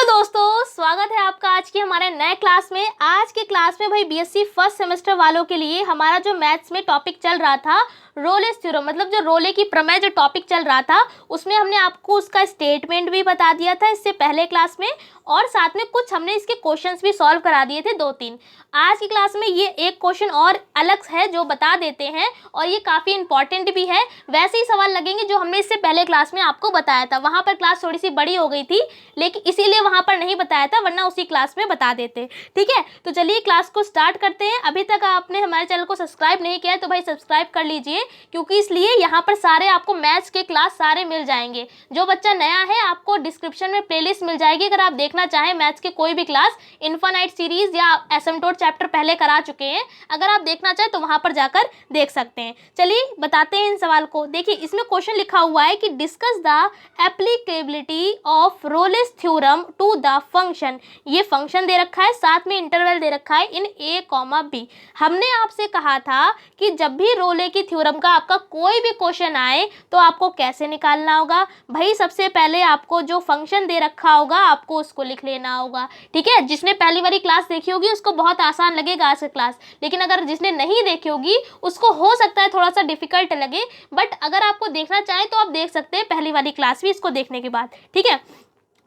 Hello दोस्तों, स्वागत है आपका आज के हमारे नए क्लास में। आज के क्लास में भाई बीएससी फर्स्ट सेमेस्टर वालों के लिए हमारा जो मैथ्स में टॉपिक चल रहा था रोलेस थ्योरम, मतलब जो रोले की प्रमेय जो टॉपिक चल रहा था उसमें हमने आपको उसका स्टेटमेंट भी बता दिया था इससे पहले क्लास में, और साथ में कुछ हमने इसके क्वेश्चंस भी सॉल्व करा दिए थे 2-3। आज की क्लास में ये एक क्वेश्चन और अलग है जो बता देते हैं और ये काफ़ी इंपॉर्टेंट भी है। वैसे ही सवाल लगेंगे जो हमने इससे पहले क्लास में आपको बताया था, वहाँ पर क्लास थोड़ी सी बड़ी हो गई थी लेकिन इसीलिए वहाँ पर नहीं बताया था, वरना उसी क्लास में बता देते। ठीक है, तो चलिए क्लास को स्टार्ट करते हैं। अभी तक आपने हमारे चैनल को सब्सक्राइब नहीं किया है तो भाई सब्सक्राइब कर लीजिए, क्योंकि इसलिए यहाँ पर सारे आपको मैथ्स के क्लास सारे मिल जाएंगे। जो बच्चा नया है आपको डिस्क्रिप्शन में प्लेलिस्ट मिल जाएगी, अगर आप देखना चाहें मैथ्स के कोई भी क्लास, इन्फानाइट सीरीज या एसिम्प्टोट चैप्टर पहले करा चुके हैं, अगर आप देखना चाहें तो वहाँ पर जाकर देख सकते हैं। चलिए बताते हैं इन सवाल को। देखिए इसमें क्वेश्चन लिखा हुआ है कि discuss the applicability of Rolle's theorem to the function. ये फंक्शन दे रखा है, साथ में इंटरवल दे रखा है इन a, b। हमने आपसे कहा था कि जब भी रोले की थ्योरम का आपका कोई भी क्वेश्चन आए तो आपको कैसे निकालना होगा। भाई सबसे पहले आपको जो फंक्शन दे रखा होगा आपको उसको लिख लेना होगा। ठीक है, जिसने पहली वाली क्लास देखी होगी उसको बहुत आसान लगेगा आज की क्लास, लेकिन अगर जिसने नहीं देखी होगी उसको हो सकता है थोड़ा सा डिफिकल्ट लगे, बट अगर आपको देखना चाहें तो आप देख सकते हैं पहली वाली क्लास भी इसको देखने के बाद। ठीक है,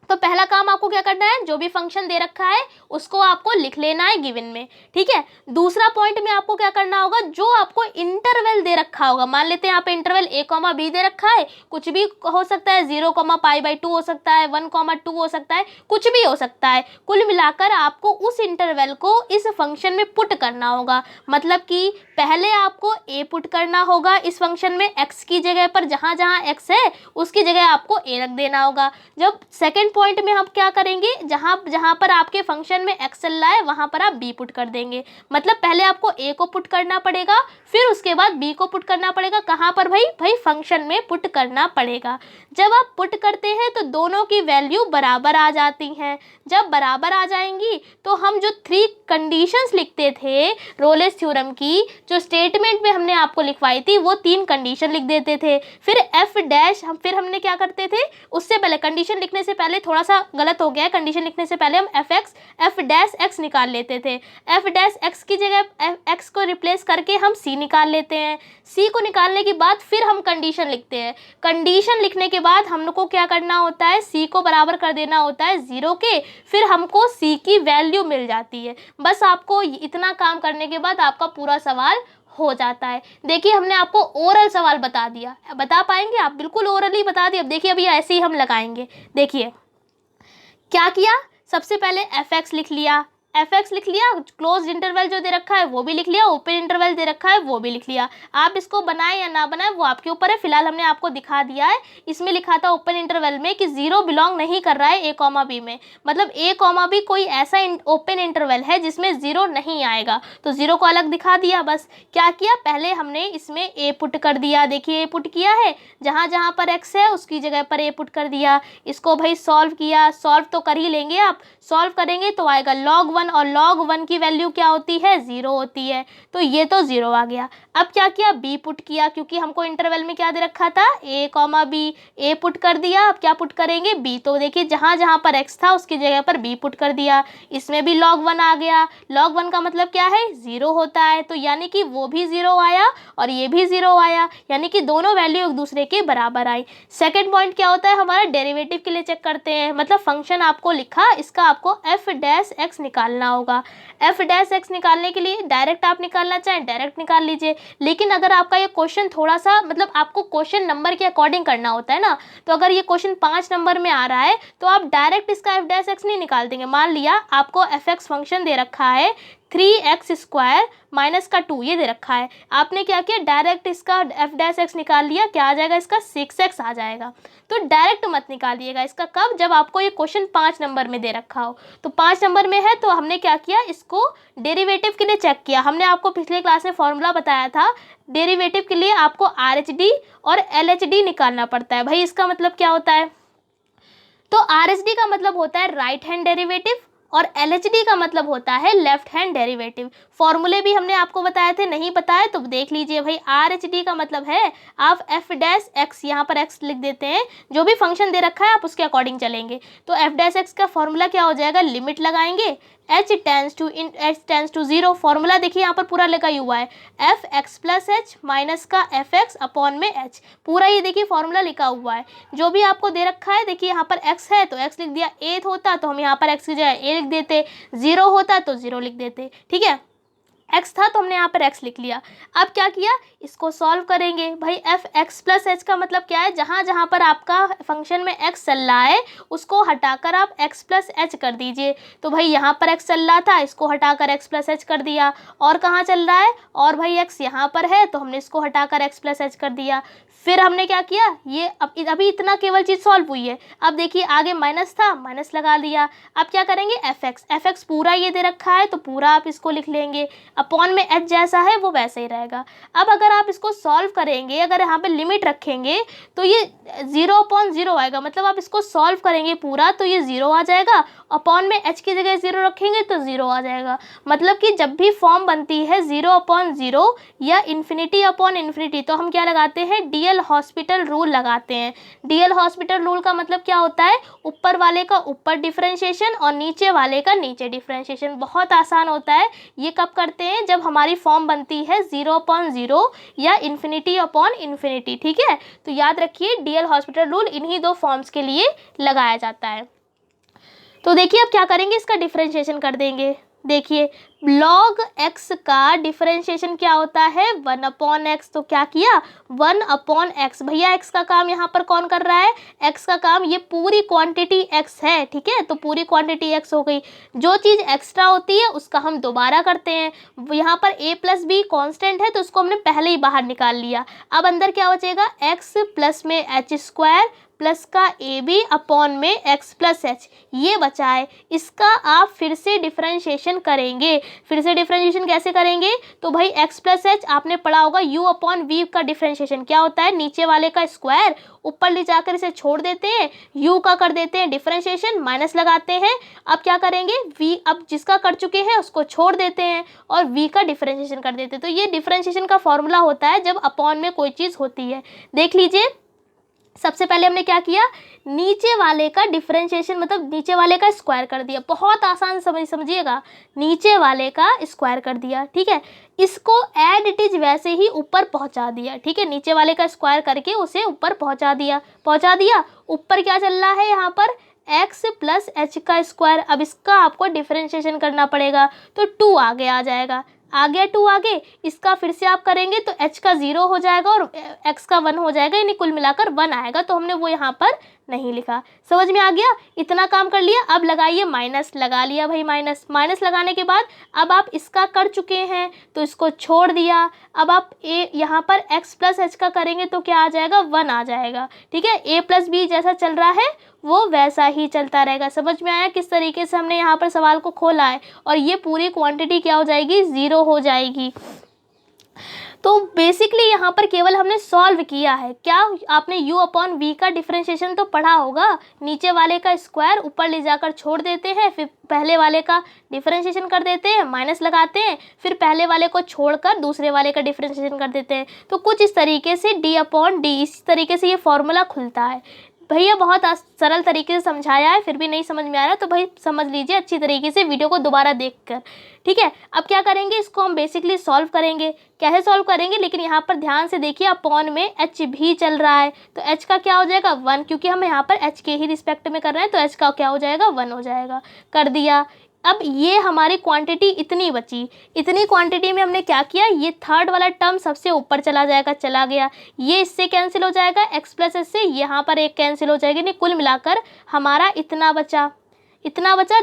तो पहला काम आपको क्या करना है, जो भी फंक्शन दे रखा है उसको आपको लिख लेना है गिवन में। ठीक है, दूसरा पॉइंट में आपको क्या करना होगा, जो आपको इंटरवल दे रखा होगा, मान लेते हैं यहाँ पे इंटरवल a, b दे रखा है, कुछ भी हो सकता है, 0, π/2 हो सकता है, 1, 2 हो सकता है, कुछ भी हो सकता है। कुल मिलाकर आपको उस इंटरवल को इस फंक्शन में पुट करना होगा। मतलब कि पहले आपको a पुट करना होगा इस फंक्शन में, x की जगह पर जहाँ जहाँ x है उसकी जगह आपको a रख देना होगा। जब सेकेंड पॉइंट में हम क्या करेंगे, जहाँ जहाँ पर आपके फंक्शन में x चल रहा है वहाँ पर आप b पुट कर देंगे। मतलब पहले आपको a को पुट करना पड़ेगा, फिर उसके बाद b को पुट करना पड़ेगा। कहाँ पर भाई फंक्शन में पुट करना पड़ेगा। जब आप पुट करते हैं तो दोनों की वैल्यू बराबर आ जाती हैं। जब बराबर आ जाएंगी तो हम जो 3 कंडीशंस लिखते थे रोलेस थ्योरम की, जो स्टेटमेंट में हमने आपको लिखवाई थी, वो 3 कंडीशन लिख देते थे। फिर फिर हमने क्या करते थे, उससे पहले कंडीशन लिखने से पहले थोड़ा सा गलत हो गया है, कंडीशन लिखने से पहले हम f' निकाल लेते थे। f' की जगह x को रिप्लेस करके हम c निकाल लेते हैं। c को निकालने के बाद फिर हम कंडीशन लिखते हैं। कंडीशन लिखने के बाद हम लोग को क्या करना होता है, c को बराबर कर देना होता है 0 के, फिर हमको c की वैल्यू मिल जाती है। बस आपको इतना काम करने के बाद आपका पूरा सवाल हो जाता है। देखिए हमने आपको ओरल सवाल बता दिया, बता पाएंगे आप, बिल्कुल ओरल ही बता दिया। अब देखिए अभी ऐसे ही हम लगाएंगे। देखिए क्या किया, सबसे पहले fx लिख लिया, क्लोज इंटरवल जो दे रखा है वो भी लिख लिया, ओपन इंटरवल दे रखा है वो भी लिख लिया। आप इसको बनाए या ना बनाए वो आपके ऊपर है, फिलहाल हमने आपको दिखा दिया है। इसमें लिखा था ओपन इंटरवल में कि 0 बिलोंग नहीं कर रहा है a, b में, मतलब a, b कोई ऐसा ओपन इंटरवल है जिसमें 0 नहीं आएगा, तो 0 को अलग दिखा दिया। बस क्या किया, पहले हमने इसमें a पुट कर दिया। देखिए a पुट किया है, जहाँ जहाँ पर x है उसकी जगह पर a पुट कर दिया। इसको भाई सॉल्व किया, सॉल्व तो कर ही लेंगे आप, सॉल्व करेंगे तो आएगा log 1, और log 1 की वैल्यू क्या होती है, 0 होती है, तो ये तो 0 आ गया। अब क्या किया, b पुट किया, क्योंकि हमको इंटरवल में क्या दे रखा था, a, b, a पुट कर दिया। अब क्या पुट करेंगे, b, तो देखिए जहाँ जहाँ पर x था उसकी जगह पर b पुट कर दिया। इसमें भी log 1 आ गया, log 1 का मतलब क्या है, 0 होता है, तो यानी कि वो भी 0 आया और ये भी 0 आया, यानी कि दोनों वैल्यू एक दूसरे के बराबर आई। सेकेंड पॉइंट क्या होता है हमारा, डेरिवेटिव के लिए चेक करते हैं। मतलब फंक्शन आपको लिखा, इसका आपको f' निकालना होगा। f' निकालने के लिए डायरेक्ट आप निकालना चाहें डायरेक्ट निकाल लीजिए, लेकिन अगर आपका ये क्वेश्चन थोड़ा सा, मतलब आपको क्वेश्चन नंबर के अकॉर्डिंग करना होता है ना, तो अगर ये क्वेश्चन 5 नंबर में आ रहा है तो आप डायरेक्ट इसका f' नहीं निकाल देंगे। मान लिया आपको fx फंक्शन दे रखा है 3x² - 2 ये दे रखा है, आपने क्या किया, डायरेक्ट इसका f' निकाल लिया, क्या आ जाएगा, इसका 6x आ जाएगा। तो डायरेक्ट मत निकालिएगा इसका, कब, जब आपको ये क्वेश्चन 5 नंबर में दे रखा हो। तो 5 नंबर में है तो हमने क्या किया, इसको डेरिवेटिव के लिए चेक किया। हमने आपको पिछले क्लास में फॉर्मूला बताया था, डेरिवेटिव के लिए आपको RHD और LHD निकालना पड़ता है। भाई इसका मतलब क्या होता है, तो RHD का मतलब होता है राइट हैंड डेरिवेटिव और LHD का मतलब होता है लेफ्ट हैंड डेरिवेटिव। फॉर्मूले भी हमने आपको बताए थे, नहीं बताए तो देख लीजिए भाई। RHD का मतलब है आप f डैश x, यहाँ पर x लिख देते हैं, जो भी फंक्शन दे रखा है आप उसके अकॉर्डिंग चलेंगे। तो f डैश x का फॉर्मूला क्या हो जाएगा, लिमिट लगाएंगे h टेंस टू 0। फॉर्मूला देखिए यहाँ पर पूरा लगा ही हुआ है, F x plus H minus का एफ एक्स अपॉन में h, पूरा ये देखिए फॉर्मूला लिखा हुआ है। जो भी आपको दे रखा है देखिए यहाँ पर x है तो x लिख दिया, a होता तो हम यहाँ पर x की जगह a लिख देते, 0 होता तो 0 लिख देते, ठीक है। x था तो हमने यहाँ पर x लिख लिया। अब क्या किया, इसको सॉल्व करेंगे भाई। एफ एक्स प्लस एच का मतलब क्या है, जहाँ जहाँ पर आपका फंक्शन में x चल रहा है उसको हटाकर आप x प्लस एच कर दीजिए। तो भाई यहाँ पर x चल रहा था, इसको हटाकर x प्लस एच कर दिया। और कहाँ चल रहा है, और भाई x यहाँ पर है तो हमने इसको हटाकर x प्लस एच कर दिया। फिर हमने क्या किया, ये अभी इतना केवल चीज़ सॉल्व हुई है। अब देखिए आगे माइनस था, माइनस लगा दिया। अब क्या करेंगे, एफ एक्स पूरा ये दे रखा है तो पूरा आप इसको लिख लेंगे, अपॉन में h जैसा है वो वैसे ही रहेगा। अब अगर आप इसको सॉल्व करेंगे, अगर यहाँ पे लिमिट रखेंगे तो ये 0/0 आएगा, मतलब आप इसको सॉल्व करेंगे पूरा तो ये 0 आ जाएगा, अपॉन में h की जगह 0 रखेंगे तो 0 आ जाएगा। मतलब कि जब भी फॉर्म बनती है 0/0 या इन्फिनिटी तो हम क्या लगाते हैं, डीएल हॉस्पिटल रूल लगाते हैं। डीएल हॉस्पिटल रूल का मतलब क्या होता है, ऊपर वाले का ऊपर डिफरेंशिएशन और नीचे वाले का नीचे डिफरेंशिएशन। बहुत आसान होता है। ये कब करते हैं, जब हमारी फॉर्म बनती है 0/0 या इन्फिनिटी, ठीक है। तो याद रखिए डीएल हॉस्पिटल रूल इन्हीं दो फॉर्म्स के लिए लगाया जाता है। तो देखिए अब क्या करेंगे, इसका डिफरेंशिएशन कर देंगे। देखिए log x का डिफरेंशिएशन क्या होता है, 1/x। तो क्या किया, 1/x। भैया x का काम यहाँ पर कौन कर रहा है, x का काम ये पूरी क्वांटिटी x है, ठीक है। तो पूरी क्वांटिटी x हो गई। जो चीज़ एक्स्ट्रा होती है उसका हम दोबारा करते हैं। यहाँ पर a प्लस बी कॉन्स्टेंट है तो उसको हमने पहले ही बाहर निकाल लिया। अब अंदर क्या बचेगा, x प्लस में एच स्क्वायर प्लस का ए बी अपॉन में एक्स प्लस एच, ये बचा है। इसका आप फिर से डिफरेंशिएशन करेंगे। फिर से डिफरेंशिएशन कैसे करेंगे, तो भाई एक्स प्लस एच आपने पढ़ा होगा, यू अपॉन वी का डिफरेंशिएशन क्या होता है, नीचे वाले का स्क्वायर ऊपर ले जाकर इसे छोड़ देते हैं, यू का कर देते हैं डिफरेंशिएशन, माइनस लगाते हैं। अब क्या करेंगे, वी अब जिसका कर चुके हैं उसको छोड़ देते हैं और वी का डिफरेंशिएशन कर देते हैं। तो ये डिफरेंशिएशन का फॉर्मूला होता है जब अपॉन में कोई चीज़ होती है। देख लीजिए, सबसे पहले हमने क्या किया, नीचे वाले का डिफरेंशिएशन मतलब नीचे वाले का स्क्वायर कर दिया। बहुत आसान समझिएगा, नीचे वाले का स्क्वायर कर दिया, ठीक है। इसको एड इट इज वैसे ही ऊपर पहुंचा दिया, ठीक है। नीचे वाले का स्क्वायर करके उसे ऊपर पहुंचा दिया। ऊपर क्या चल रहा है, यहाँ पर x प्लस एच का स्क्वायर। अब इसका आपको डिफरेंशिएशन करना पड़ेगा तो 2 आगे आ जाएगा, आ गया 2 आगे। इसका फिर से आप करेंगे तो h का 0 हो जाएगा और x का 1 हो जाएगा, यानी कुल मिलाकर 1 आएगा। तो हमने वो यहाँ पर नहीं लिखा। समझ में आ गया, इतना काम कर लिया। अब लगाइए माइनस, लगा लिया भाई माइनस लगाने के बाद अब आप इसका कर चुके हैं तो इसको छोड़ दिया। अब आप ए यहाँ पर x प्लस एच का करेंगे तो क्या आ जाएगा, 1 आ जाएगा, ठीक है। a प्लस बी जैसा चल रहा है वो वैसा ही चलता रहेगा। समझ में आया किस तरीके से हमने यहाँ पर सवाल को खोला है। और ये पूरी क्वांटिटी क्या हो जाएगी, 0 हो जाएगी। तो बेसिकली यहाँ पर केवल हमने सॉल्व किया है। क्या आपने u अपॉन वी का डिफरेंशिएशन तो पढ़ा होगा, नीचे वाले का स्क्वायर ऊपर ले जाकर छोड़ देते हैं, फिर पहले वाले का डिफरेंशिएशन कर देते हैं, माइनस लगाते हैं, फिर पहले वाले को छोड़कर दूसरे वाले का डिफरेंशिएशन कर देते हैं। तो कुछ इस तरीके से d अपॉन डी, इस तरीके से ये फॉर्मूला खुलता है। भैया बहुत सरल तरीके से समझाया है, फिर भी नहीं समझ में आ रहा तो भाई समझ लीजिए अच्छी तरीके से वीडियो को दोबारा देखकर, ठीक है। अब क्या करेंगे, इसको हम बेसिकली सॉल्व करेंगे। कैसे सॉल्व करेंगे, लेकिन यहाँ पर ध्यान से देखिए, अपॉन में h भी चल रहा है तो h का क्या हो जाएगा, 1, क्योंकि हम यहाँ पर h के ही रिस्पेक्ट में कर रहे हैं तो h का क्या हो जाएगा, 1 हो जाएगा। कर दिया। अब ये हमारी क्वांटिटी इतनी बची, इतनी क्वांटिटी में हमने क्या किया, ये थर्ड वाला टर्म सबसे ऊपर चला जाएगा, चला गया। ये इससे कैंसिल हो जाएगा, x प्लस एच से यहाँ पर एक कैंसिल हो जाएगी, नहीं कुल मिलाकर हमारा इतना बचा।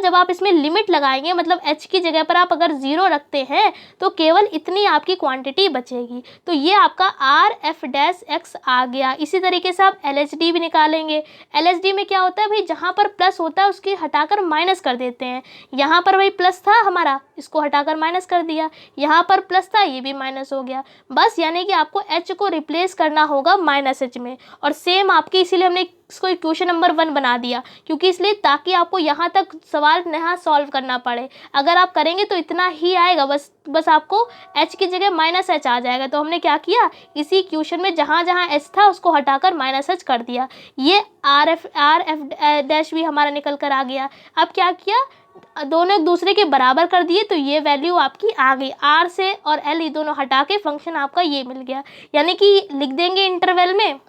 जब आप इसमें लिमिट लगाएंगे, मतलब h की जगह पर आप अगर 0 रखते हैं तो केवल इतनी आपकी क्वांटिटी बचेगी। तो ये आपका r f डैश x आ गया। इसी तरीके से आप LHD भी निकालेंगे। LHD में क्या होता है भाई, जहाँ पर प्लस होता है उसकी हटाकर माइनस कर देते हैं। यहाँ पर भाई प्लस था हमारा, इसको हटाकर माइनस कर दिया। यहाँ पर प्लस था, ये भी माइनस हो गया। बस यानी कि आपको h को रिप्लेस करना होगा माइनस h में। और सेम आपकी, इसीलिए हमने को इक्वेशन नंबर 1 बना दिया, क्योंकि इसलिए ताकि आपको यहाँ तक सवाल यहाँ सॉल्व करना पड़े। अगर आप करेंगे तो इतना ही आएगा, बस आपको h की जगह -h आ जाएगा। तो हमने क्या किया, इसी इक्वेशन में जहाँ जहाँ h था उसको हटाकर -h कर दिया। ये आर एफ डैश भी हमारा निकल कर आ गया। अब क्या किया, दोनों एक दूसरे के बराबर कर दिए, तो ये वैल्यू आपकी आ गई। आर से और एल ये दोनों हटा के फंक्शन आपका ये मिल गया, यानी कि लिख देंगे इंटरवल में।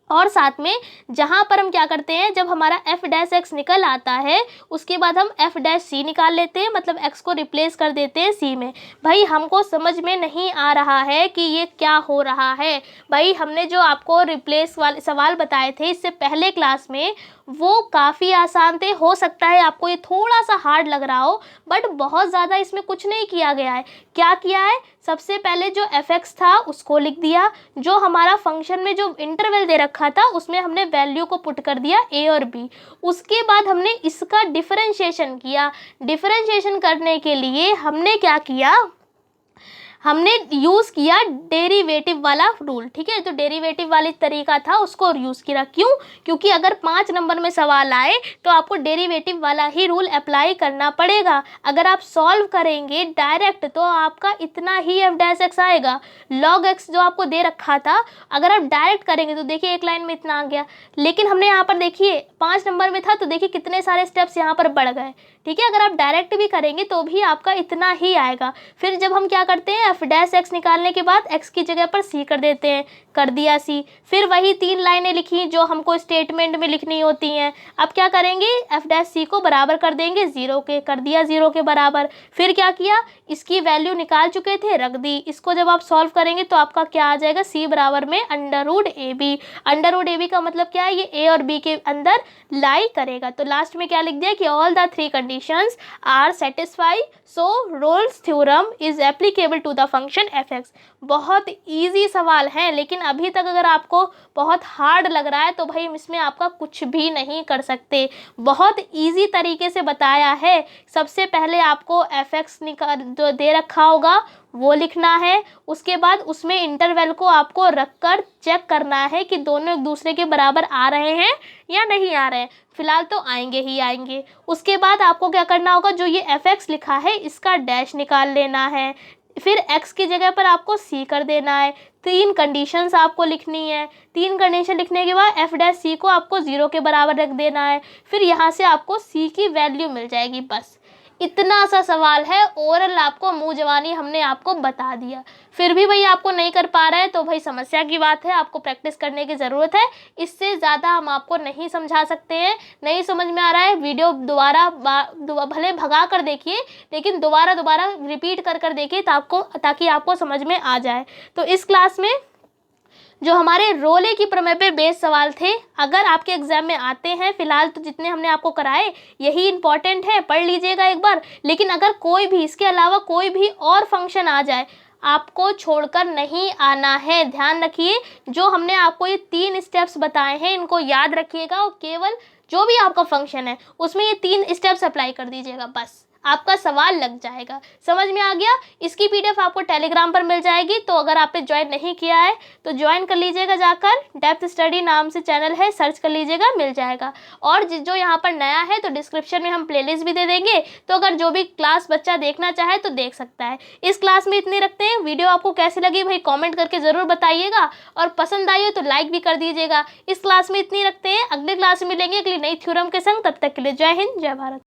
और साथ में जहाँ पर हम क्या करते हैं, जब हमारा f डैश x निकल आता है उसके बाद हम f डैश c निकाल लेते हैं, मतलब x को रिप्लेस कर देते हैं c में। भाई हमको समझ में नहीं आ रहा है कि ये क्या हो रहा है। भाई हमने जो आपको रिप्लेस वाले सवाल बताए थे इससे पहले क्लास में वो काफ़ी आसान थे। हो सकता है आपको ये थोड़ा सा हार्ड लग रहा हो, बट बहुत ज़्यादा इसमें कुछ नहीं किया गया है। क्या किया है, सबसे पहले जो f(x) था उसको लिख दिया, जो हमारा फंक्शन में जो इंटरवल दे रखा था उसमें हमने वैल्यू को पुट कर दिया a और b। उसके बाद हमने इसका डिफरेंशिएशन किया। डिफरेंशिएशन करने के लिए हमने क्या किया, हमने यूज़ किया डेरिवेटिव वाला रूल। ठीक है, तो डेरिवेटिव वाली तरीका था उसको यूज़ किया। क्यों, क्योंकि अगर 5 नंबर में सवाल आए तो आपको डेरिवेटिव वाला ही रूल अप्लाई करना पड़ेगा। अगर आप सॉल्व करेंगे डायरेक्ट तो आपका इतना ही f डैश x आएगा। log x जो आपको दे रखा था अगर आप डायरेक्ट करेंगे तो देखिए एक लाइन में इतना आ गया, लेकिन हमने यहाँ पर देखिए 5 नंबर में था तो देखिए कितने सारे स्टेप्स यहाँ पर बढ़ गए। ठीक है, अगर आप डायरेक्ट भी करेंगे तो भी आपका इतना ही आएगा। फिर जब हम क्या करते हैं, f डैश x निकालने के बाद x की जगह पर c कर देते हैं, कर दिया c। फिर वही 3 लाइनें लिखी जो हमको स्टेटमेंट में लिखनी होती हैं। अब क्या करेंगे, f डैश c को बराबर कर देंगे 0 के, कर दिया 0 के बराबर। फिर क्या किया, इसकी वैल्यू निकाल चुके थे, रख दी। इसको जब आप सॉल्व करेंगे तो आपका क्या आ जाएगा, c बराबर में √ab। √ab का मतलब क्या है, ये a और b के अंदर लाई करेगा। तो लास्ट में क्या लिख दिया कि all the 3 conditions are satisfy, so Rolle's theorem is applicable to the function f(x). बहुत इजी सवाल है, लेकिन अभी तक अगर आपको बहुत हार्ड लग रहा है तो भाई इसमें आपका कुछ भी नहीं कर सकते। बहुत इजी तरीके से बताया है। सबसे पहले आपको f(x) जो दे रखा होगा वो लिखना है, उसके बाद उसमें इंटरवल को आपको रखकर चेक करना है कि दोनों एक दूसरे के बराबर आ रहे हैं या नहीं आ रहे हैं। फिलहाल तो आएंगे ही आएंगे। उसके बाद आपको क्या करना होगा, जो ये f(x) लिखा है इसका डैश निकाल लेना है। फिर x की जगह पर आपको c कर देना है। 3 कंडीशंस आपको लिखनी है। 3 कंडीशन लिखने के बाद f डैश c को आपको 0 के बराबर रख देना है। फिर यहाँ से आपको c की वैल्यू मिल जाएगी। बस इतना सा सवाल है। ओरल आपको मुँह जवानी हमने आपको बता दिया, फिर भी भाई आपको नहीं कर पा रहे हैं तो भाई समस्या की बात है, आपको प्रैक्टिस करने की ज़रूरत है। इससे ज़्यादा हम आपको नहीं समझा सकते हैं। नहीं समझ में आ रहा है, वीडियो दोबारा भले भगा कर देखिए, लेकिन दोबारा रिपीट कर देखिए ताकि आपको समझ में आ जाए। तो इस क्लास में जो हमारे रोले की प्रमेय पे बेस सवाल थे, अगर आपके एग्जाम में आते हैं, फिलहाल तो जितने हमने आपको कराए यही इंपॉर्टेंट है, पढ़ लीजिएगा एक बार। लेकिन अगर कोई भी इसके अलावा कोई भी और फंक्शन आ जाए आपको छोड़कर नहीं आना है। ध्यान रखिए, जो हमने आपको ये 3 स्टेप्स बताए हैं इनको याद रखिएगा और केवल जो भी आपका फंक्शन है उसमें ये 3 स्टेप्स अप्लाई कर दीजिएगा, बस आपका सवाल लग जाएगा। समझ में आ गया। इसकी पीडीएफ आपको टेलीग्राम पर मिल जाएगी, तो अगर आपने ज्वाइन नहीं किया है तो ज्वाइन कर लीजिएगा, जाकर डेप्थ स्टडी नाम से चैनल है, सर्च कर लीजिएगा, मिल जाएगा। और जो यहाँ पर नया है तो डिस्क्रिप्शन में हम प्लेलिस्ट भी दे देंगे, तो अगर जो भी क्लास बच्चा देखना चाहे तो देख सकता है। इस क्लास में इतनी रखते हैं। वीडियो आपको कैसी लगी भाई कॉमेंट करके ज़रूर बताइएगा, और पसंद आई हो तो लाइक भी कर दीजिएगा। इस क्लास में इतनी रखते हैं, अगले क्लास में मिलेंगे अगली नई थ्योरम के संग। तब तक के लिए जय हिंद, जय भारत।